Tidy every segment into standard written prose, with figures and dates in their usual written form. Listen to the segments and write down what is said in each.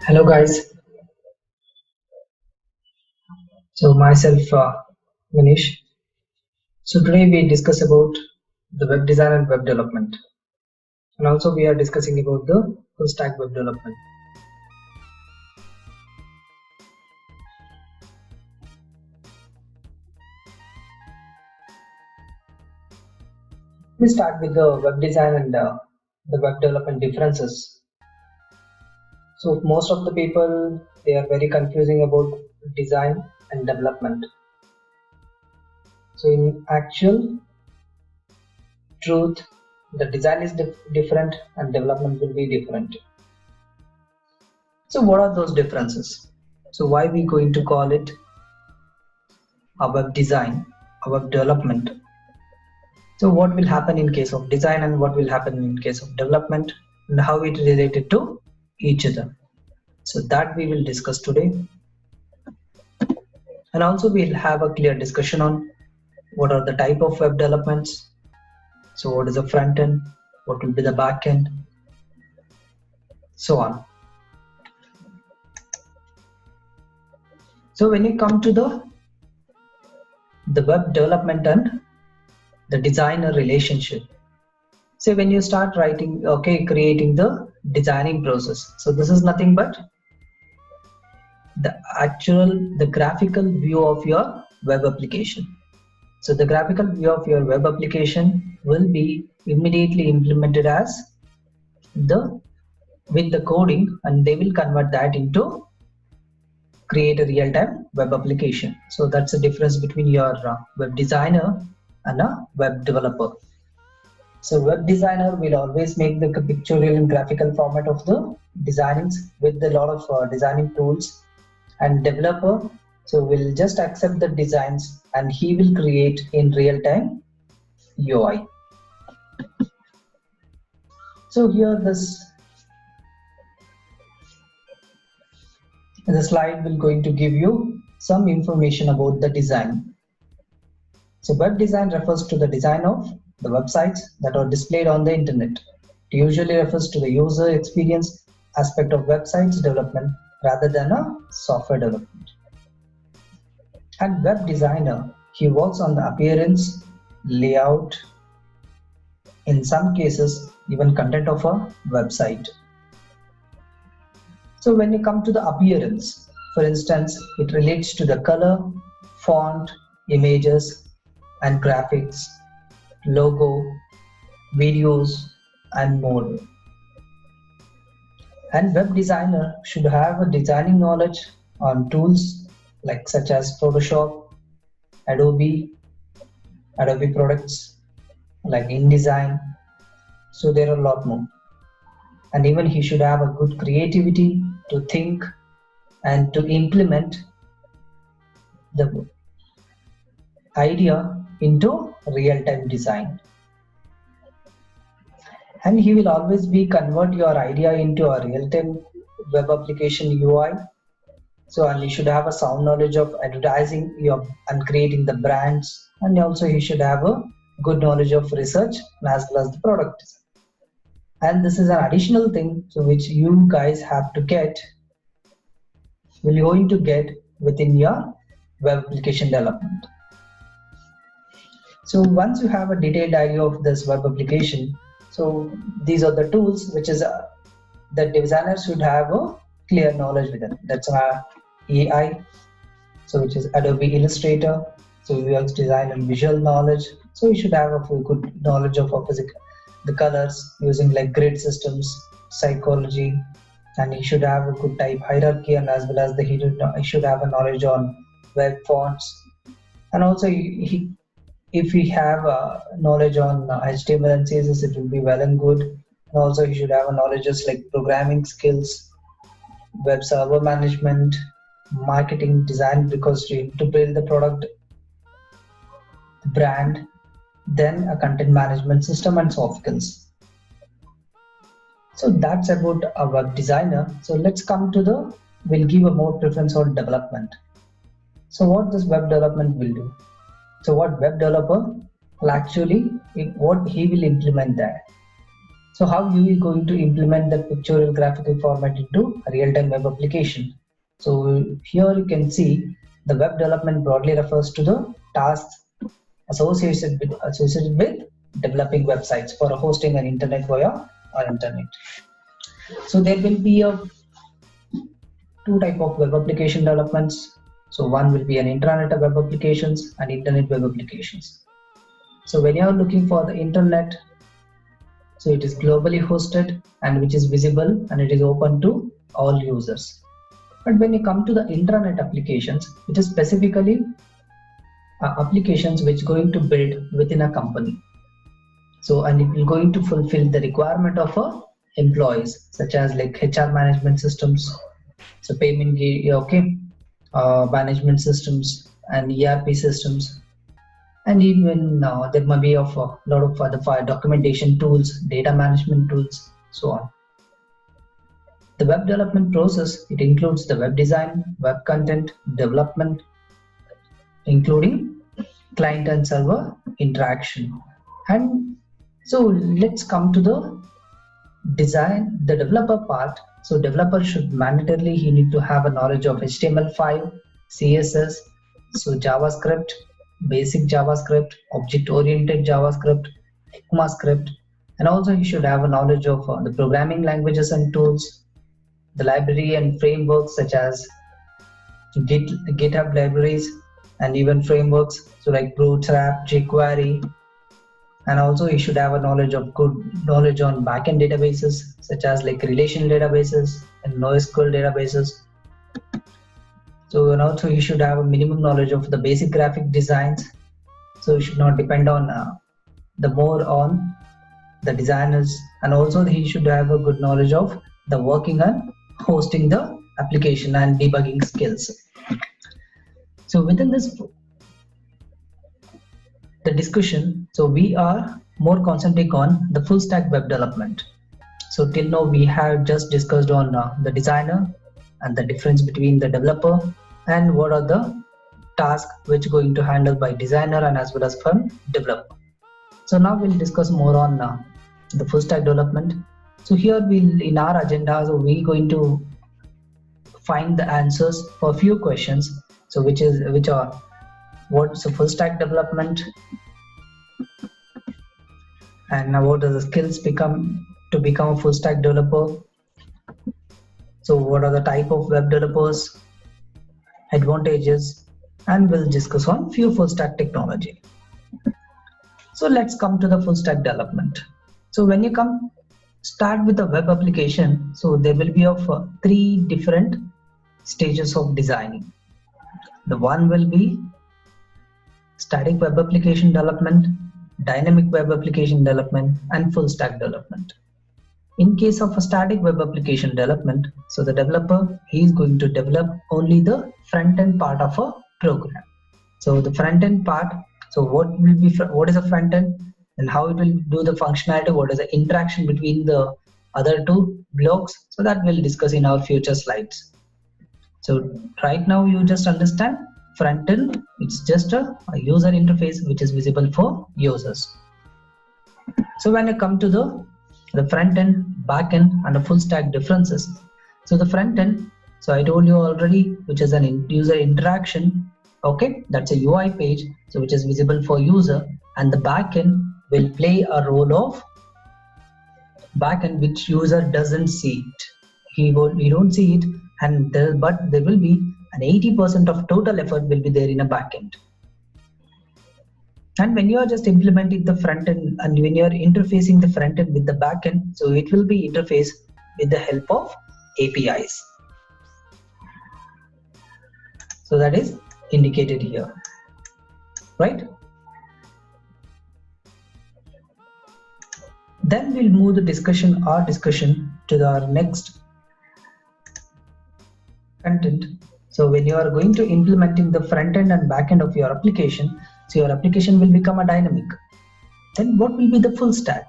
Hello guys, so myself Manish. So today we discuss about the web design and web development, and also we are discussing about the full stack web development. We start with the web design and the web development differences. So most of the people they are very confusing about design and development. So in actual truth, the design is different and development will be different. So what are those differences? So why we going to call it a web design, a web development? So what will happen in case of design and what will happen in case of development and how it related to each other? So that we will discuss today. And also we'll have a clear discussion on what are the type of web developments. So what is the front end? What will be the back end? So on. So when you come to the web development and the designer relationship. So when you start writing, creating the designing process. So this is nothing but the graphical view of your web application. So the graphical view of your web application will be immediately implemented as with the coding, and they will convert that into create a real-time web application. So that's the difference between your web designer and a web developer. So web designer will always make the pictorial and graphical format of the designings with a lot of designing tools, and developer so will just accept the designs and he will create in real-time UI. So here the slide will going to give you some information about the design. So web design refers to the design of the websites that are displayed on the internet. It usually refers to the user experience aspect of websites development rather than a software development. And web designer, he works on the appearance, layout, in some cases even content of a website. So when you come to the appearance, for instance, it relates to the color, font, images and graphics, logo, videos and more. And web designer should have a designing knowledge on tools like such as Photoshop, Adobe products like InDesign. So there are a lot more. And even he should have a good creativity to think and to implement the idea into real-time design. And he will always convert your idea into a real-time web application UI. So and he should have a sound knowledge of advertising and creating the brands, and also he should have a good knowledge of research as well as the product design. And this is an additional thing so which you guys have to get, will going to get within your web application development. So once you have a detailed idea of this web application, so these are the tools which is the designer should have a clear knowledge with it. That's AI, so which is Adobe Illustrator, so UX design and visual knowledge. So you should have a good knowledge of the colors using like grid systems, psychology, and he should have a good type hierarchy, and as well as he should have a knowledge on web fonts, and also if we have knowledge on HTML and CSS, it will be well and good. And also he should have a knowledge like programming skills, web server management, marketing design, because to build the product, brand, then a content management system and soft skills. So that's about a web designer. So let's come to we'll give a more preference on development. So what this web development will do? So what web developer will actually, what he will implement there. So how you are going to implement the pictorial graphical format into a real-time web application? So here you can see the web development broadly refers to the tasks associated with developing websites for hosting an internet via our internet. So there will be two type of web application developments. So one will be an intranet web applications and internet web applications. So when you are looking for the internet, so it is globally hosted and which is visible and it is open to all users. But when you come to the intranet applications, it is specifically applications which going to build within a company. So and it will going to fulfill the requirement of employees, such as like HR management systems, so payment management systems and ERP systems, and even there may be of a lot of other documentation tools, data management tools, so on. The web development process, it includes the web design, web content development, including client and server interaction. And so let's come to the design, the developer part. So developer should mandatorily, he need to have a knowledge of HTML5, CSS, so JavaScript, basic JavaScript, object-oriented JavaScript, ECMAScript, and also he should have a knowledge of the programming languages and tools, the library and frameworks such as GitHub libraries and even frameworks, so like Bootstrap, jQuery, and also he should have a good knowledge on backend databases such as like relational databases and NoSQL databases. So and also he should have a minimum knowledge of the basic graphic designs. So he should not depend on more on the designers, and also he should have a good knowledge of the working on hosting the application and debugging skills. So within this the discussion, so we are more concentrating on the full stack web development. So till now we have just discussed on the designer and the difference between the developer and what are the tasks which going to handle by designer and as well as from developer. So now we'll discuss more on the full stack development. So here we'll in our agenda, so we're going to find the answers for a few questions. So which are what's the full stack development, and now what are the skills to become a full stack developer. So what are the type of web developers, advantages, and we'll discuss on few full stack technology. So let's come to the full stack development. So when you start with a web application, so there will be of 3 different stages of designing. The one will be static web application development, dynamic web application development, and full stack development. In case of a static web application development, so the developer, he is going to develop only the front end part of a program. So the front end part, so what is a front end and how it will do the functionality, what is the interaction between the other 2 blocks, so that we'll discuss in our future slides. So right now you just understand front end, it's just a user interface which is visible for users. So when you come to the front end, back end, and the full stack differences. So the front end, so I told you already, which is an user interaction. Okay, that's a UI page, so which is visible for user, and the back end will play a role of back end which user doesn't see it. He don't see it, and but there will be an 80% of total effort will be there in a backend. And when you are just implementing the front end and when you are interfacing the front end with the backend, so it will be interfaced with the help of APIs. So that is indicated here, right? Then we'll move the discussion to our next content. So when you are going to implementing the front end and back end of your application, so your application will become a dynamic. Then what will be the full stack?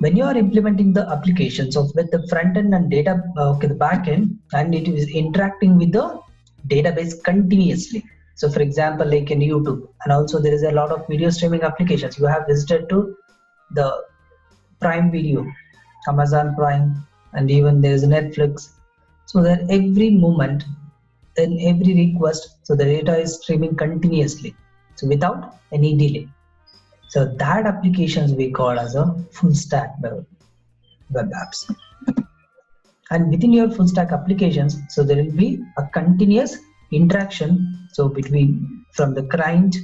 When you are implementing the applications with the front end and the back end, and it is interacting with the database continuously. So for example, like in YouTube, and also there is a lot of video streaming applications. You have visited to the Prime Video, Amazon Prime, and even there is Netflix. So that every moment, in every request, so the data is streaming continuously, so without any delay. So that applications we call as a full stack web apps. And within your full stack applications, so there will be a continuous interaction, so between from the client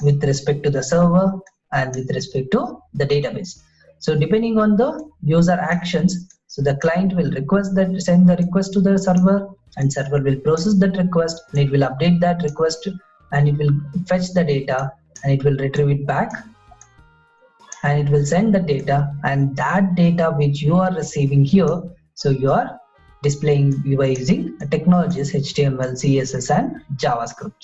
with respect to the server and with respect to the database. So depending on the user actions, so the client will send the request to the server, and server will process that request, and it will update that request, and it will fetch the data, and it will retrieve it back, and it will send the data, and that data which you are receiving here, so you are displaying by using technologies HTML, CSS, and JavaScript.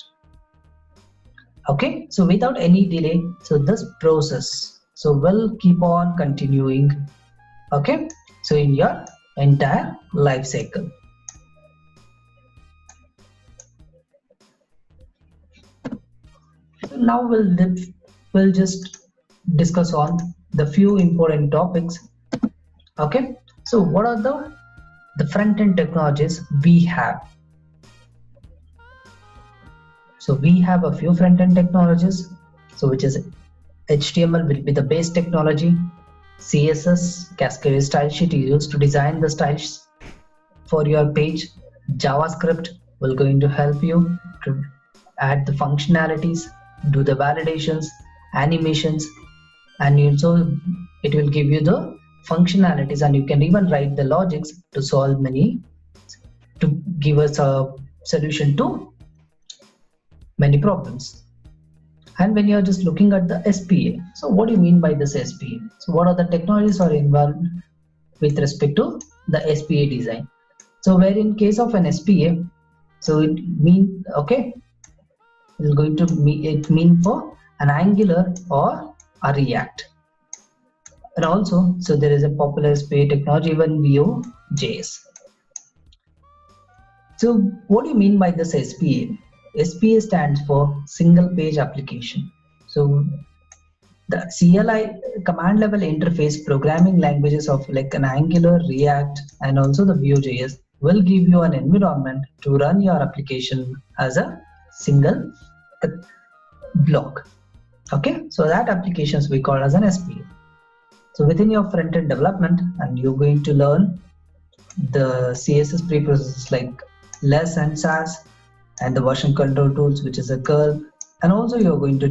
Okay, so without any delay, so this process so will keep on continuing. Okay, so in your entire life cycle. So now we'll just discuss on the few important topics. Okay, so what are the front-end technologies we have? So we have a few front-end technologies, so which is HTML will be the base technology, CSS, Cascade style sheet is used to design the styles for your page, JavaScript will going to help you to add the functionalities, do the validations, animations, and also it will give you the functionalities, and you can even write the logics to solve to give us a solution to many problems. And when you are just looking at the SPA, so what do you mean by this SPA? So what are the technologies are involved with respect to the SPA design? So where in case of an SPA, so it mean it's going to mean for an Angular or a React. And also, so there is a popular SPA technology, even Vue.js. So what do you mean by this SPA? SPA stands for single page application. So the CLI command level interface programming languages of like an Angular, React, and also the Vue.js will give you an environment to run your application as a single block. Okay, so that applications we call as an SPA. So within your front-end development, and you're going to learn the CSS preprocesses like less and Sass, and the version control tools, which is a curl, and also you're going to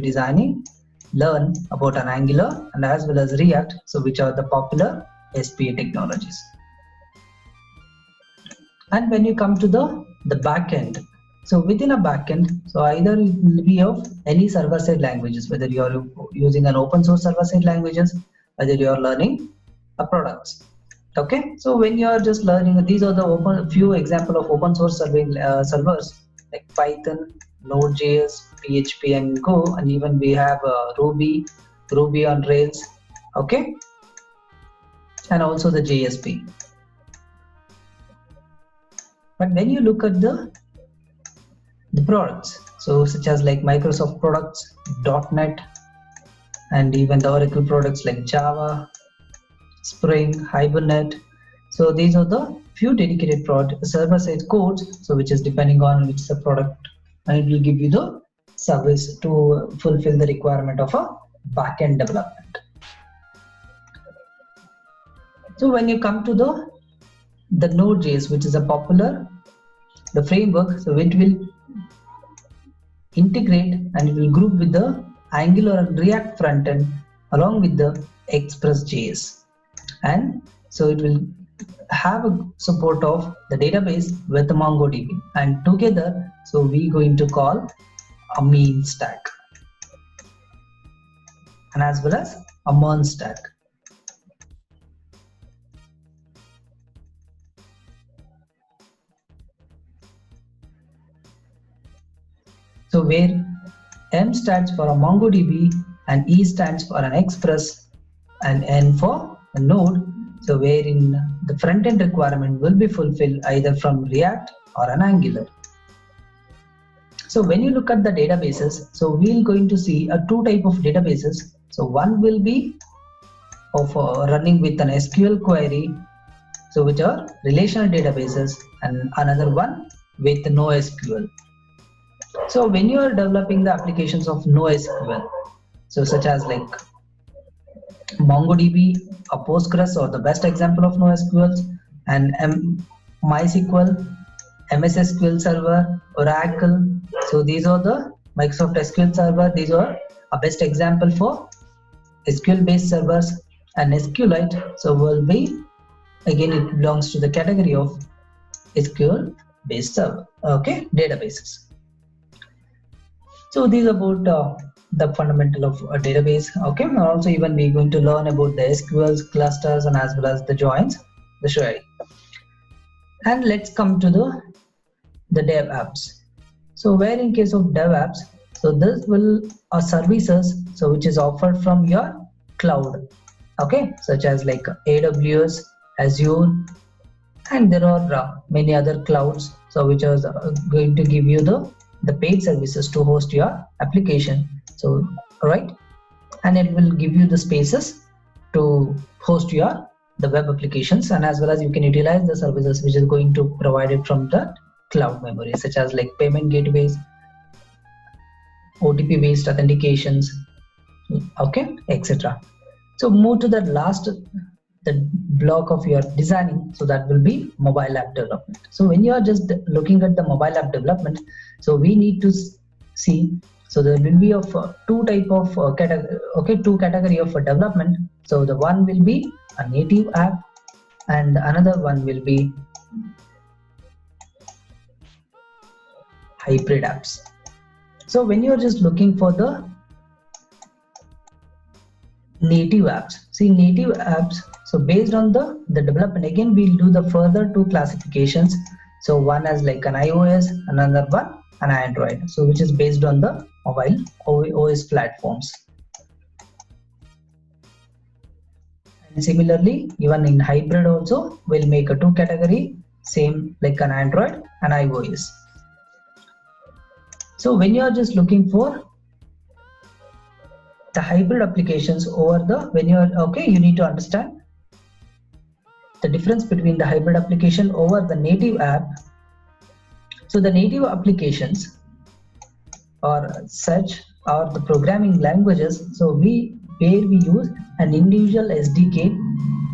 learn about an Angular and as well as React, so which are the popular SPA technologies. And when you come to the backend, so within a backend, so either it will be of any server-side languages, whether you are using an open source server-side languages, whether you are learning a products. Okay, so when you are just learning, these are the few example of open source servers like Python, Node.js, PHP, and Go, and even we have Ruby on Rails. Okay, and also the JSP. But when you look at the products, so such as like Microsoft products, .NET, and even the Oracle products like Java, Spring, Hibernate. So these are the few dedicated server-side codes, so which is depending on which is the product, and it will give you the service to fulfill the requirement of a backend development. So when you come to the Node.js, which is a popular framework, so it will integrate and it will group with the Angular and React frontend along with the Express.js, and so it will have a support of the database with the MongoDB, and together so we going to call a mean stack and as well as a MERN stack. So where M stands for a MongoDB and E stands for an Express and N for a node, so wherein the front-end requirement will be fulfilled either from React or an Angular. So when you look at the databases, so we're going to see two type of databases. So one will be of running with an SQL query, so which are relational databases, and another one with NoSQL. So when you are developing the applications of NoSQL, so such as like MongoDB or Postgres are the best example of NoSQL, and MySQL, MS SQL Server, Oracle. So these are the Microsoft SQL Server. These are a best example for SQL based servers, and SQLite so will be, again it belongs to the category of SQL based server, okay, databases. So these are about the fundamental of a database, okay. And also even we're going to learn about the SQLs, clusters, and as well as the joins, the sharing. And let's come to the dev apps. So where in case of dev apps, so this will are services so which is offered from your cloud, okay, such as like AWS, Azure, and there are many other clouds so which are going to give you the paid services to host your application. So right, and it will give you the spaces to host your the web applications, and as well as you can utilize the services which is going to provide it from the cloud memory, such as like payment gateways, OTP based authentications, okay, etc. So move to the last the block of your designing, so that will be mobile app development. So when you are just looking at the mobile app development, so we need to see, so there will be of two type of two category of development. So the one will be a native app and another one will be hybrid apps. So when you are just looking for the native apps, see native apps, so based on the development, again we'll do the further two classifications. So one as like an iOS, another one an Android, so which is based on the mobile OS platforms. And similarly even in hybrid also we'll make a two category, same like an Android and iOS. So when you are just looking for the hybrid applications over the, when you are okay, you need to understand the difference between the hybrid application over the native app. So the native applications or such are the programming languages, so where we use an individual SDK,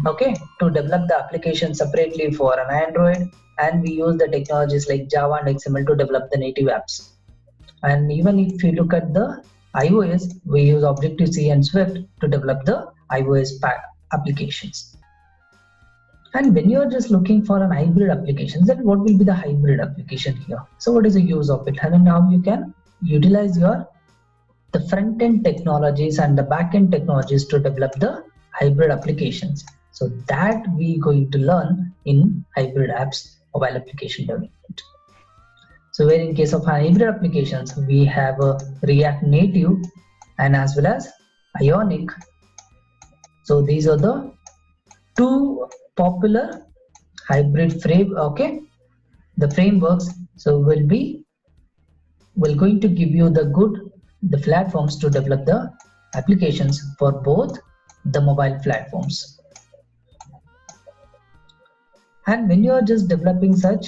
okay, to develop the application separately for an Android, and we use the technologies like Java and XML to develop the native apps. And even if you look at the iOS, we use Objective-C and Swift to develop the iOS applications. And when you are just looking for an hybrid application, then what will be the hybrid application here? So what is the use of it? And now you can utilize the front-end technologies and the back-end technologies to develop the hybrid applications. So that we going to learn in hybrid apps mobile application development. So where in case of hybrid applications, we have a React Native and as well as Ionic. So these are the two popular hybrid the frameworks. So will going to give you the platforms to develop the applications for both the mobile platforms. And when you are just developing such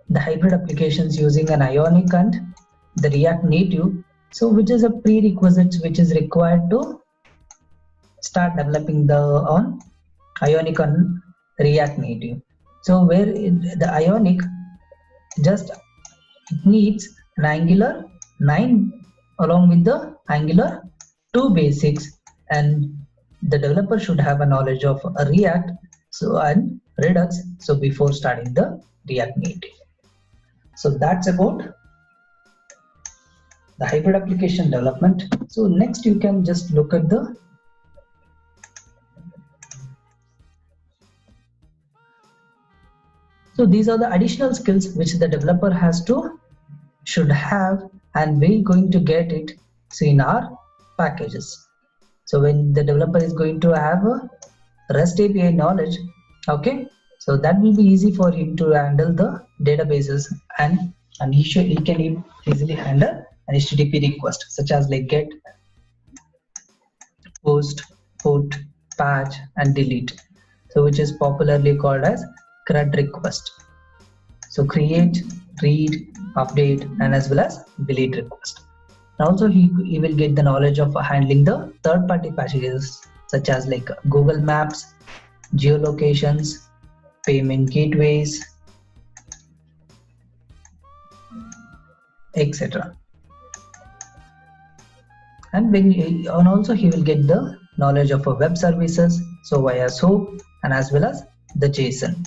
the hybrid applications using an Ionic and the React Native, so which is a prerequisite which is required to start developing on Ionic and React Native. So where the Ionic just it needs an Angular 9 along with the Angular 2 basics, and the developer should have a knowledge of a React and Redux so before starting the React Native. So that's about the hybrid application development. So next you can just look at so these are the additional skills which the developer should have, and we're going to get it so in our packages. So when the developer is going to have a REST API knowledge, okay, so that will be easy for him to handle the databases, and he can easily handle an HTTP request such as like GET, POST, PUT, patch and delete, so which is popularly called as CRUD request. So create, read, update, and as well as delete request. And also he will get the knowledge of handling the third-party packages such as like Google Maps, geolocations, payment gateways, etc. And also he will get the knowledge of web services, so via SOAP and as well as the JSON.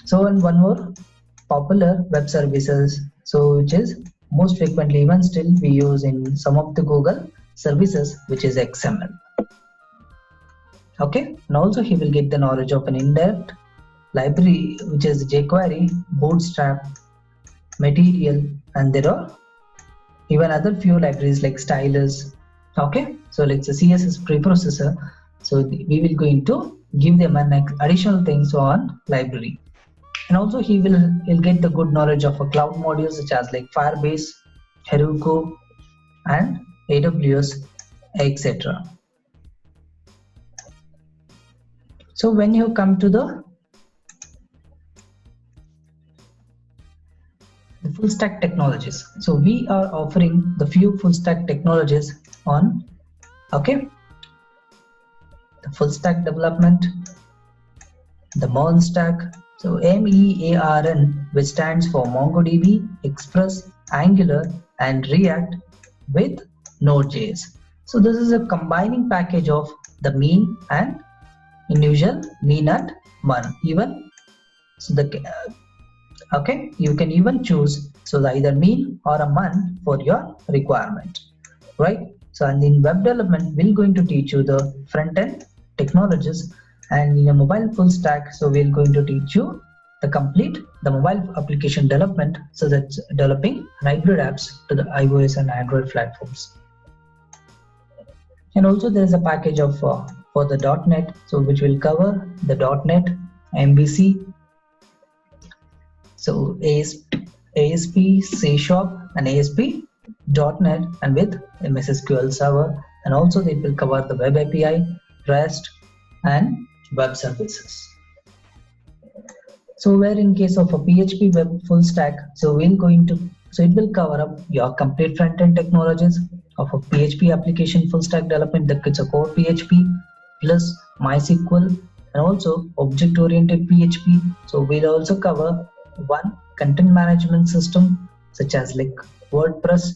So and one more popular web services, so which is most frequently even still we use in some of the Google services, which is XML. Okay, and also he will get the knowledge of an in-depth library, which is jQuery, Bootstrap, Material, and there are even other few libraries like Stylus. Okay, so let's say CSS preprocessor. So we will going to give them an additional things on library. And also he'll get the good knowledge of a cloud modules such as like Firebase, Heroku, and AWS, etc. So when you come to the full stack technologies, so we are offering the few full stack technologies on, okay, the full stack development, the MERN stack. So MEARN, which stands for MongoDB, Express, Angular, and React with Node.js. So this is a combining package of the mean and individual mean and MERN. Even so okay, you can even choose so either mean or a MERN for your requirement, right? So and in web development, we're going to teach you the front end technologies, and in a mobile full stack, so we're going to teach you the mobile application development, so that's developing hybrid apps to the iOS and Android platforms. And also there is a package of for the .NET, so which will cover the .NET, MVC, so ASP, C#, and ASP.NET, and with MS SQL Server, and also they will cover the Web API, REST, and web services. So where in case of a PHP web full stack, so it will cover up your complete front-end technologies of a PHP application full stack development, that is a core PHP plus MySQL, and also object-oriented PHP. So we'll also cover one content management system such as like WordPress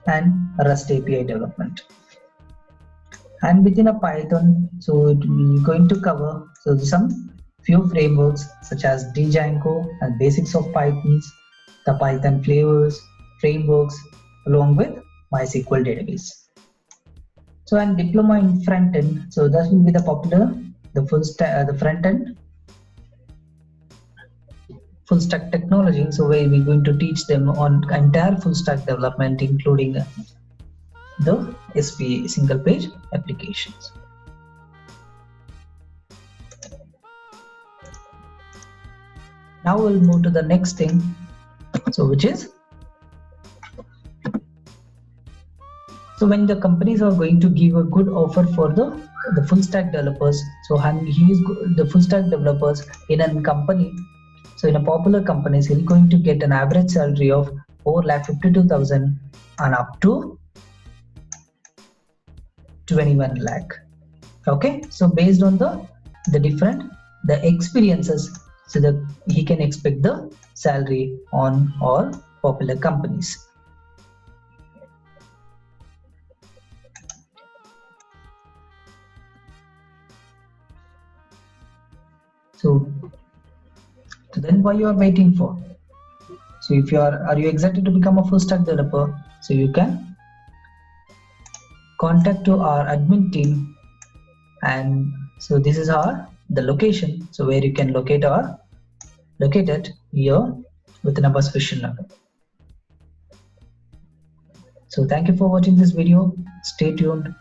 and Rust API development. And within a Python, so we're going to cover some few frameworks such as Django and basics of Python, the Python flavors, frameworks, along with MySQL database. So and diploma in front end, so that will be the popular, the full stack, the front end full stack technology. So where we're going to teach them on entire full stack development, including the SPA, single page applications. Now we'll move to the next thing, so which is, so when the companies are going to give a good offer for the full stack developers, so the full stack developers in a company, so in a popular companies, he's going to get an average salary of 4,52,000 and up to 21 lakh. Okay, so based on the experiences, so that he can expect the salary on all popular companies. So then what you are waiting for? So if are you excited to become a full stack developer, so you can contact to our admin team, and so this is the location, so where you can locate it here within a bus vision number. So thank you for watching this video. Stay tuned.